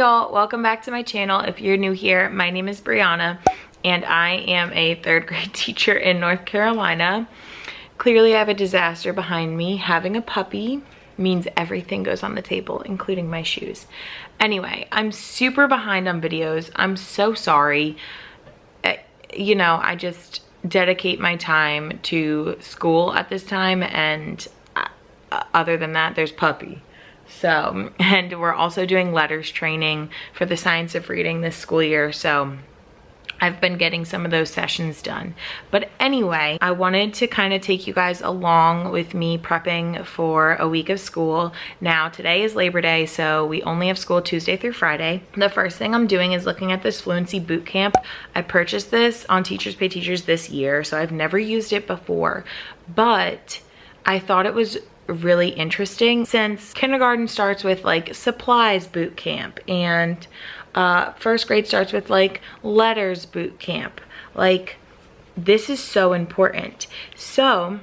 y'all, welcome back to my channel. If you're new here, my name is Brianna and I am a 3rd grade teacher in North Carolina. Clearly I have a disaster behind me. Having a puppy means everything goes on the table, including my shoes. Anyway, I'm super behind on videos. I'm so sorry. You know, I just dedicate my time to school at this time, and other than that, there's puppy. So, and we're also doing letters training for the science of reading this school year, so I've been getting some of those sessions done. But anyway, I wanted to kind of take you guys along with me prepping for a week of school. Now, today is Labor Day, so we only have school Tuesday through Friday. The first thing I'm doing is looking at this fluency boot camp. I purchased this on Teachers Pay Teachers this year, so I've never used it before, but I thought it was really interesting since kindergarten starts with like supplies boot camp, and 1st grade starts with like letters boot camp. Like, this is so important. So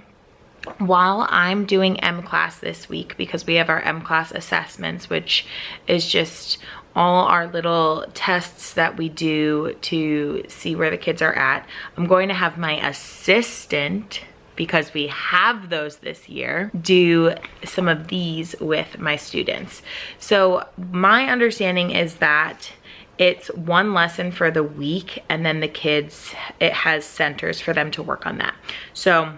while I'm doing M class this week, because we have our M class assessments, which is just all our little tests that we do to see where the kids are at, I'm going to have my assistant, because we have those this year, do some of these with my students. So my understanding is that it's one lesson for the week, and then the kids, it has centers for them to work on that. So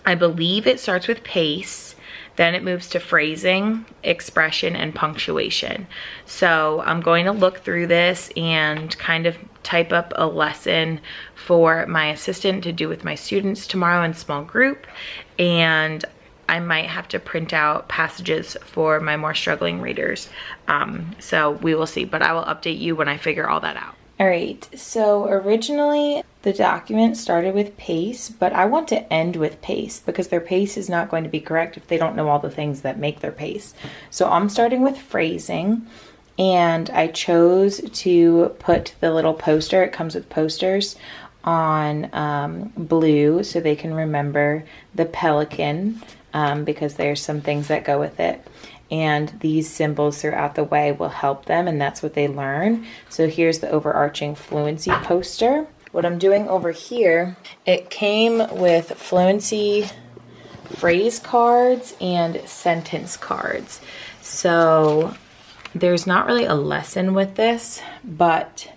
I believe it starts with pace, then it moves to phrasing, expression, and punctuation. So I'm going to look through this and kind of type up a lesson for my assistant to do with my students tomorrow in small group. And I might have to print out passages for my more struggling readers. So we will see, but I will update you when I figure all that out. All right, so originally the document started with pace, but I want to end with pace because their pace is not going to be correct if they don't know all the things that make their pace. So I'm starting with phrasing, and I chose to put the little poster, it comes with posters, on blue so they can remember the pelican, because there's some things that go with it. And these symbols throughout the way will help them, and that's what they learn. So here's the overarching fluency poster. What I'm doing over here, it came with fluency phrase cards and sentence cards. So there's not really a lesson with this, but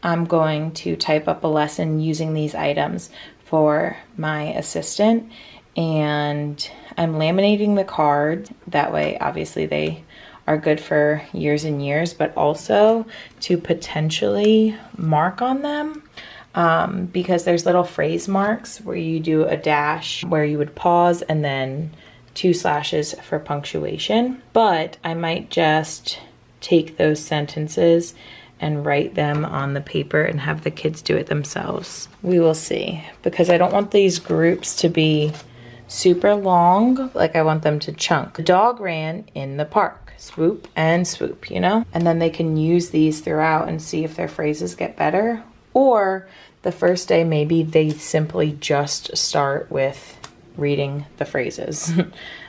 I'm going to type up a lesson using these items for my assistant, and I'm laminating the card. That way, obviously, they are good for years and years, but also to potentially mark on them, because there's little phrase marks where you do a dash where you would pause and then 2 slashes for punctuation. But I might just take those sentences and write them on the paper and have the kids do it themselves. We will see, because I don't want these groups to be super long. Like, I want them to chunk. The dog ran in the park. Swoop and swoop, you know? And then they can use these throughout and see if their phrases get better. Or the first day, maybe they simply just start with reading the phrases.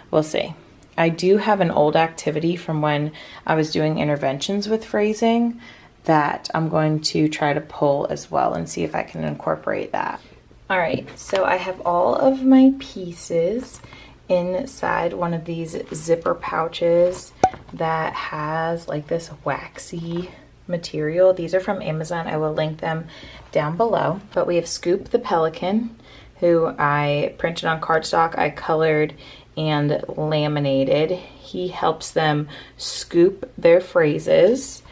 We'll see. I do have an old activity from when I was doing interventions with phrasing that I'm going to try to pull as well and see if I can incorporate that. All right, so I have all of my pieces inside one of these zipper pouches that has like this waxy material. These are from Amazon. I will link them down below. But we have Scoop the Pelican, who I printed on cardstock. I colored and laminated. He helps them scoop their phrases.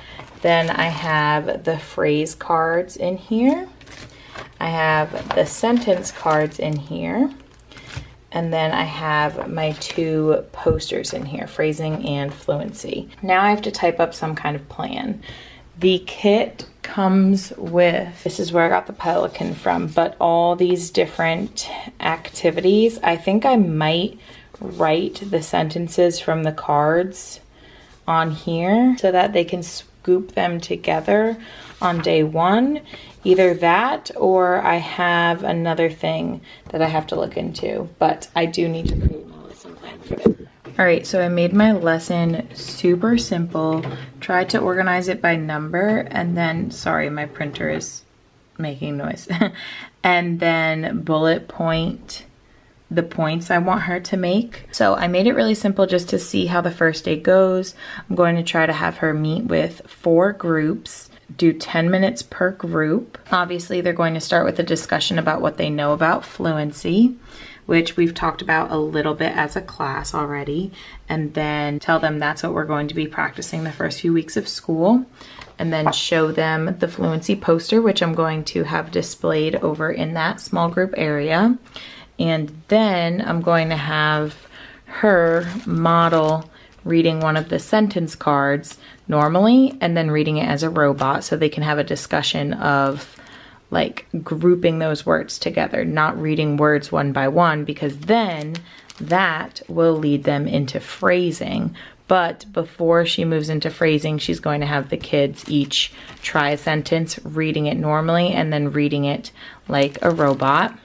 Then I have the phrase cards in here. I have the sentence cards in here, and then I have my 2 posters in here, phrasing and fluency. Now I have to type up some kind of plan. The kit comes with, this is where I got the pelican from, but all these different activities. I think I might write the sentences from the cards on here so that they can scoop them together on day 1. Either that, or I have another thing that I have to look into, but I do need to create my lesson plan for them. All right, so I made my lesson super simple. Tried to organize it by number, and then, sorry, my printer is making noise. And then bullet point the points I want her to make. So I made it really simple just to see how the first day goes. I'm going to try to have her meet with 4 groups, do 10 minutes per group. Obviously, they're going to start with a discussion about what they know about fluency, which we've talked about a little bit as a class already, and then tell them that's what we're going to be practicing the first few weeks of school, and then show them the fluency poster, which I'm going to have displayed over in that small group area. And then I'm going to have her model reading one of the sentence cards normally and then reading it as a robot so they can have a discussion of like grouping those words together, not reading words one by one, because then that will lead them into phrasing. But before she moves into phrasing, she's going to have the kids each try a sentence, reading it normally and then reading it like a robot,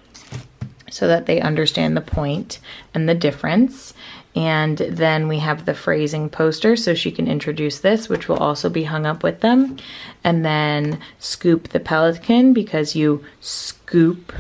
so that they understand the point and the difference. And then we have the phrasing poster, so she can introduce this, which will also be hung up with them. And then scoop the pelican, because you scoop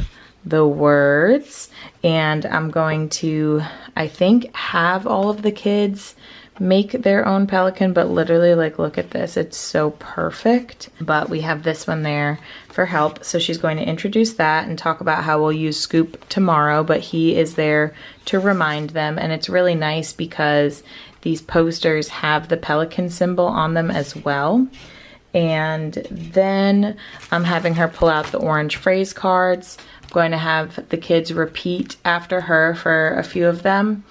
the words. And I'm going to, I think, have all of the kids make their own pelican, but literally, like, look at this, it's so perfect. But we have this one there for help, so she's going to introduce that and talk about how we'll use Scoop tomorrow, but he is there to remind them. And it's really nice because these posters have the pelican symbol on them as well. And then I'm having her pull out the orange phrase cards. I'm going to have the kids repeat after her for a few of them,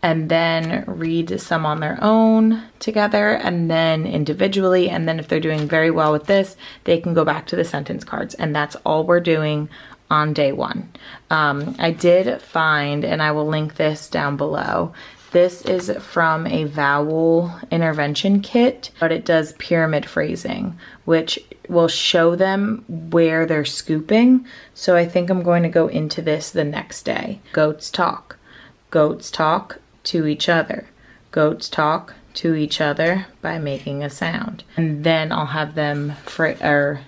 and then read some on their own together and then individually. And then if they're doing very well with this, they can go back to the sentence cards. And that's all we're doing on day 1. I did find, and I will link this down below, this is from a vowel intervention kit, but it does pyramid phrasing, which will show them where they're scooping. So I think I'm going to go into this the next day. Goats talk. Goats talk to each other. Goats talk to each other by making a sound. And then I'll have them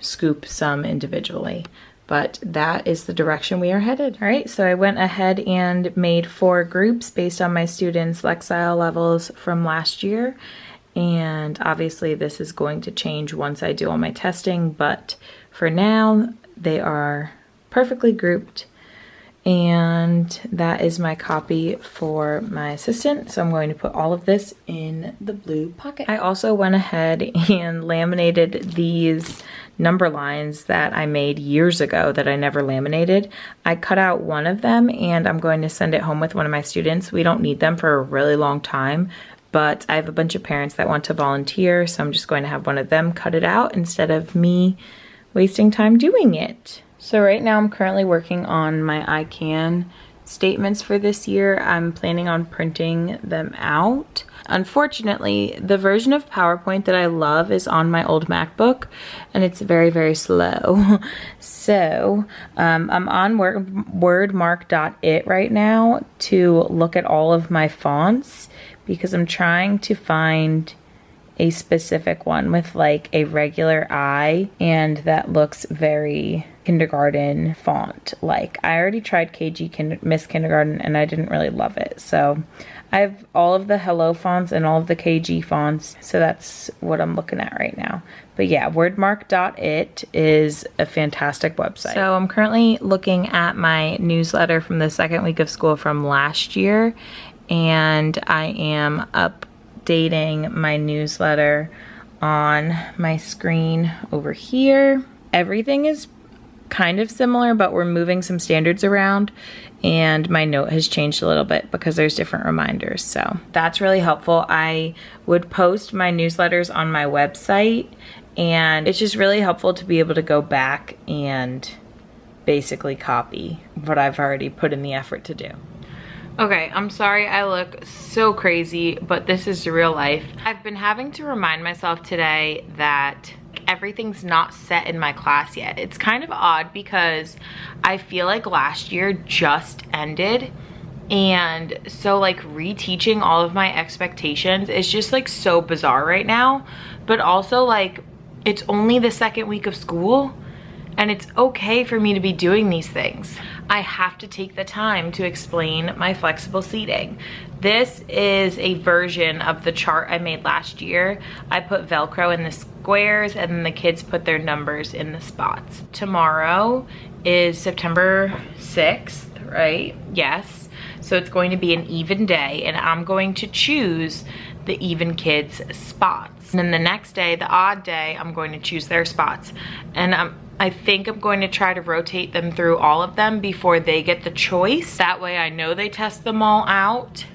scoop some individually. But that is the direction we are headed. All right, so I went ahead and made 4 groups based on my students' Lexile levels from last year. And obviously this is going to change once I do all my testing, but for now they are perfectly grouped. And that is my copy for my assistant. So I'm going to put all of this in the blue pocket. I also went ahead and laminated these number lines that I made years ago that I never laminated. I cut out one of them and I'm going to send it home with one of my students. We don't need them for a really long time, but I have a bunch of parents that want to volunteer, so I'm just going to have one of them cut it out instead of me wasting time doing it. So right now I'm currently working on my I can statements for this year. I'm planning on printing them out. Unfortunately, the version of PowerPoint that I love is on my old MacBook, and it's very, very slow. So I'm on wordmark.it right now to look at all of my fonts, because I'm trying to find a specific one with like a regular I and that looks very kindergarten font. Like, I already tried Miss Kindergarten and I didn't really love it. So I have all of the Hello fonts and all of the KG fonts. So that's what I'm looking at right now. But yeah, wordmark.it is a fantastic website. So I'm currently looking at my newsletter from the second week of school from last year, and I am updating my newsletter on my screen over here. Everything is kind of similar, but we're moving some standards around, and my note has changed a little bit because there's different reminders. So that's really helpful. I would post my newsletters on my website, and it's just really helpful to be able to go back and basically copy what I've already put in the effort to do. Okay, I'm sorry I look so crazy, but this is real life. I've been having to remind myself today that everything's not set in my class yet. It's kind of odd because I feel like last year just ended And so like reteaching all of my expectations is just like so bizarre right now. But also like it's only the second week of school and it's okay for me to be doing these things. I have to take the time to explain my flexible seating. This is a version of the chart I made last year. I put Velcro in the squares and then the kids put their numbers in the spots. Tomorrow is September 6th, right? Yes. So it's going to be an even day and I'm going to choose the even kids spots. And then the next day, the odd day, I'm going to choose their spots. And I think I'm going to try to rotate them through all of them before they get the choice. That way I know they test them all out.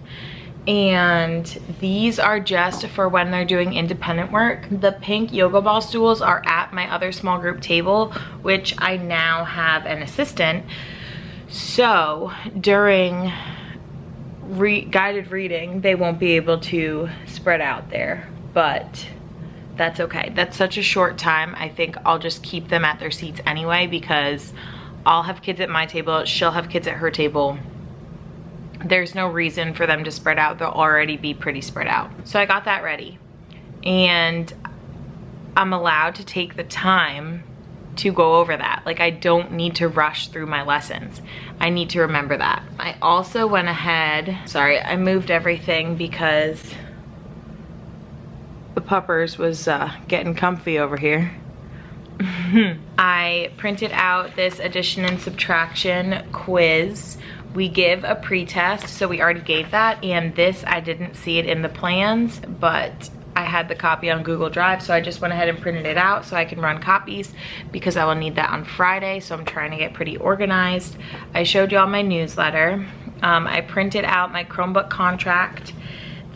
And these are just for when they're doing independent work. The pink yoga ball stools are at my other small group table, which I now have an assistant. So during guided reading, they won't be able to spread out there, but that's okay. That's such a short time. I think I'll just keep them at their seats anyway because I'll have kids at my table, she'll have kids at her table. There's no reason for them to spread out. They'll already be pretty spread out. So I got that ready and I'm allowed to take the time to go over that. Like I don't need to rush through my lessons. I need to remember that. I also went ahead, sorry, I moved everything because the puppers was getting comfy over here. I printed out this addition and subtraction quiz. We give a pretest, so we already gave that, and this, I didn't see it in the plans, but I had the copy on Google Drive, so I just went ahead and printed it out so I can run copies because I will need that on Friday, so I'm trying to get pretty organized. I showed you all my newsletter. I printed out my Chromebook contract.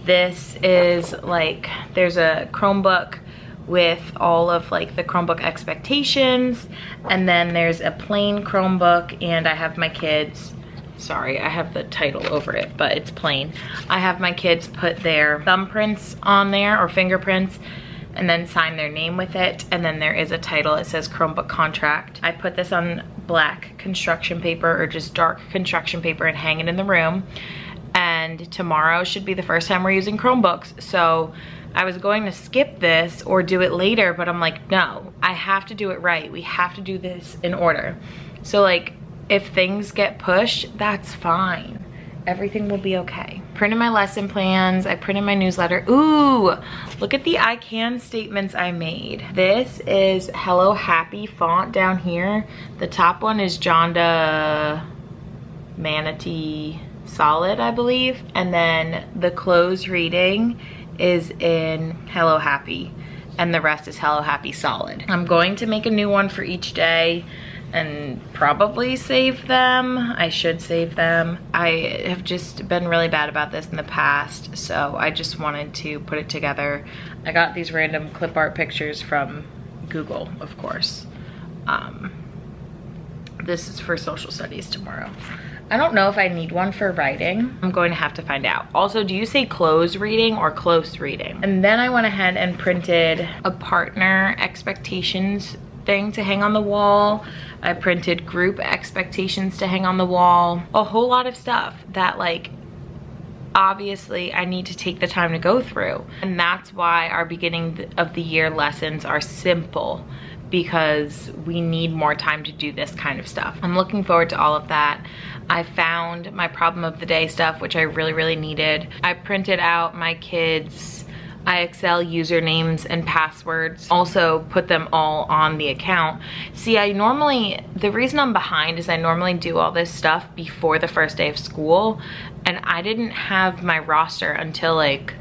This is like, there's a Chromebook with all of like the Chromebook expectations, and then there's a plain Chromebook, and I have my kids, sorry, I have the title over it, but it's plain. I have my kids put their thumbprints on there or fingerprints and then sign their name with it. And then there is a title, it says Chromebook contract. I put this on black construction paper or just dark construction paper and hang it in the room. And tomorrow should be the first time we're using Chromebooks. So I was going to skip this or do it later, but I'm like, no, I have to do it right. We have to do this in order. So like, if things get pushed, that's fine. Everything will be okay. Printed my lesson plans. I printed my newsletter. Ooh, look at the I can statements I made. This is Hello Happy font down here. The top one is Jonda Manatee Solid, I believe. And then the close reading is in Hello Happy. And the rest is Hello Happy Solid. I'm going to make a new one for each day and probably save them. I should save them. I have just been really bad about this in the past, so I just wanted to put it together. I got these random clip art pictures from Google, of course. This is for social studies tomorrow. I don't know if I need one for writing. I'm going to have to find out. Also, do you say close reading or close reading? And then I went ahead and printed a partner expectations thing to hang on the wall. I printed group expectations to hang on the wall. A whole lot of stuff that like, obviously I need to take the time to go through. And that's why our beginning of the year lessons are simple, because we need more time to do this kind of stuff. I'm looking forward to all of that. I found my problem of the day stuff, which I really, really needed. I printed out my kids' IXL usernames and passwords, also put them all on the account. See, the reason I'm behind is I normally do all this stuff before the first day of school, and I didn't have my roster until like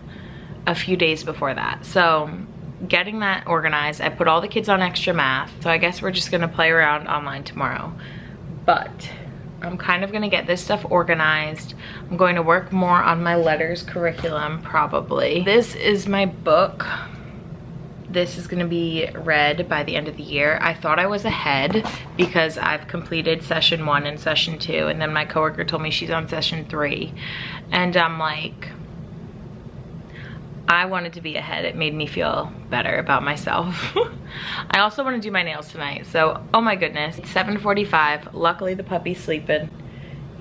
a few days before that. So getting that organized, I put all the kids on extra math, so I guess we're just gonna play around online tomorrow. But I'm kind of gonna get this stuff organized. I'm going to work more on my letters curriculum, probably. This is my book. This is gonna be read by the end of the year. I thought I was ahead because I've completed session 1 and session 2, and then my coworker told me she's on session 3. And I'm like, I wanted to be ahead. It made me feel better about myself. I also want to do my nails tonight. So, oh my goodness, it's 7:45. Luckily the puppy's sleeping.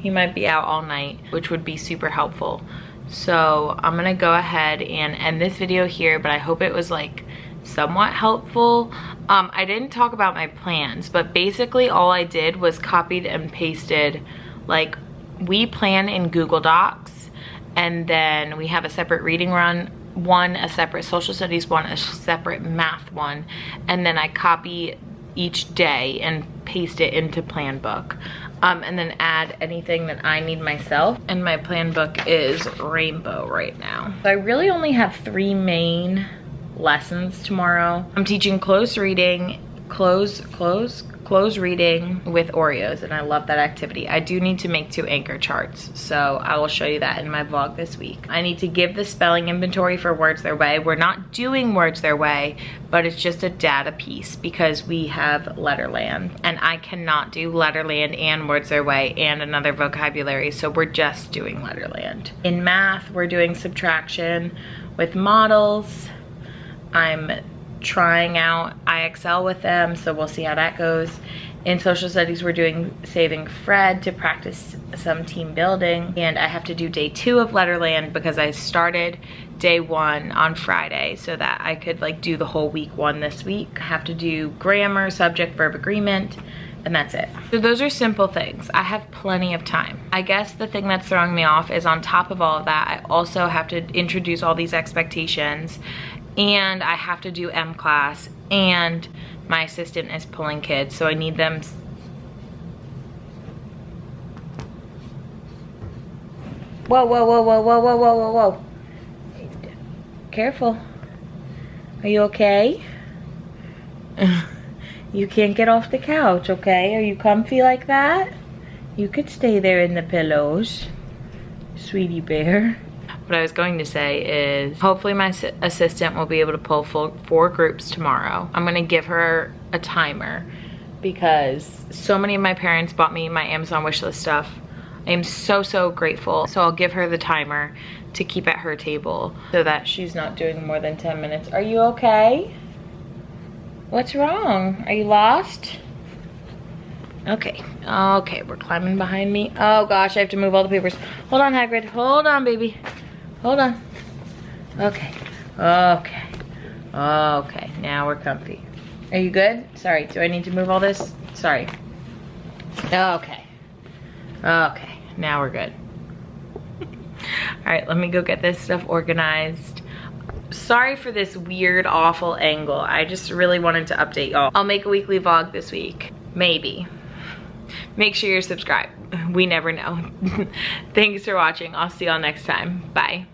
He might be out all night, which would be super helpful. So I'm gonna go ahead and end this video here, but I hope it was like somewhat helpful. I didn't talk about my plans, but basically all I did was copied and pasted, like, we plan in Google Docs, and then we have a separate reading run one, a separate social studies one, a separate math one, and then I copy each day and paste it into plan book, and then add anything that I need myself. And my plan book is rainbow right now. So I really only have 3 main lessons tomorrow. I'm teaching close reading, close reading with Oreos, and I love that activity. I do need to make 2 anchor charts, so I will show you that in my vlog this week. I need to give the spelling inventory for Words Their Way. We're not doing Words Their Way, but it's just a data piece because we have Letterland, and I cannot do Letterland and Words Their Way and another vocabulary, so we're just doing Letterland. In math, we're doing subtraction with models. I'm trying out IXL with them, so we'll see how that goes. In social studies, we're doing Saving Fred to practice some team building, and I have to do day 2 of Letterland because I started day 1 on Friday so that I could like do the whole week 1 this week. I have to do grammar, subject, verb, agreement, and that's it. So those are simple things. I have plenty of time. I guess the thing that's throwing me off is on top of all of that, I also have to introduce all these expectations, and I have to do M class, and my assistant is pulling kids, so I need them. Whoa, whoa, whoa, whoa, whoa, whoa, whoa, whoa, whoa. Careful. Are you okay? You can't get off the couch, okay? Are you comfy like that? You could stay there in the pillows, sweetie bear. What I was going to say is hopefully my assistant will be able to pull 4 groups tomorrow. I'm gonna give her a timer because so many of my parents bought me my Amazon wishlist stuff. I am so grateful. So I'll give her the timer to keep at her table so that she's not doing more than 10 minutes. Are you okay? What's wrong? Are you lost? Okay, okay, we're climbing behind me. Oh gosh, I have to move all the papers. Hold on, Hagrid, hold on, baby. Hold on. Okay, okay, okay, now we're comfy. Are you good? Sorry, do I need to move all this? Sorry. Okay, okay, now we're good. All right, let me go get this stuff organized. Sorry for this weird, awful angle. I just really wanted to update y'all. I'll make a weekly vlog this week, maybe. Make sure you're subscribed. We never know. Thanks for watching. I'll see y'all next time. Bye.